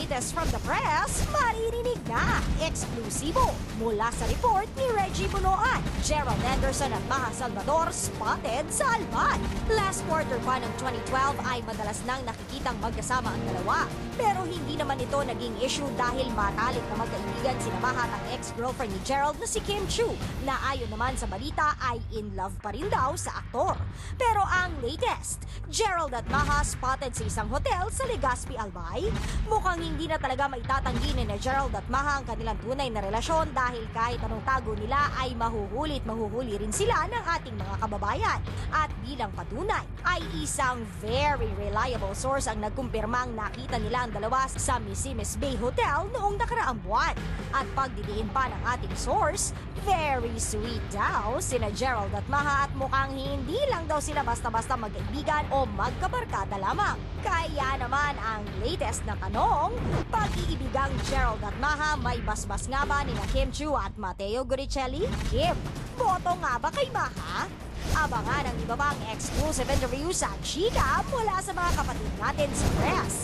latest from the press, maririnig na. Eksklusibo mula sa report ni Reggie Bunoan, Gerald Anderson at Maha Salvador spotted sa Alban. Last quarter pa ng 2012 ay madalas nang nakikitang magkasama ang dalawa. Pero hindi naman ito naging issue dahil matalik na magkaibigan sina Maha at ex-girlfriend ni Gerald na si Kim Chu, na ayon naman sa balita ay in love pa rin daw sa aktor. Pero ang latest, Gerald at Maha spotted sa isang hotel sa Legazpi, Albay. Mukhang hindi na talaga maitatanggi ni Gerald at Maha ang kanilang tunay na relasyon dahil kahit anong tago nila ay mahuhuli rin sila ng ating mga kababayan. At bilang patunay, ay isang very reliable source ang nagkumpirmang nakita nila ang dalawa sa Missimis Bay Hotel noong nakaraang buwan. At pagdidiin pa ng ating source, very sweet daw sina Gerald at Maha at mukhang hindi lang daw sila basta-basta magkaibigan o magkabarkada lamang. Kaya naman ang latest na tanong, pag-iibigang Gerald at Maha may basbas nga ba ni Kim Chu at Matteo Guricelli? Kim, boto nga ba kay Maha? Abangan ang iba pang exclusive interview sa Chika mula sa mga kapatid natin sa press.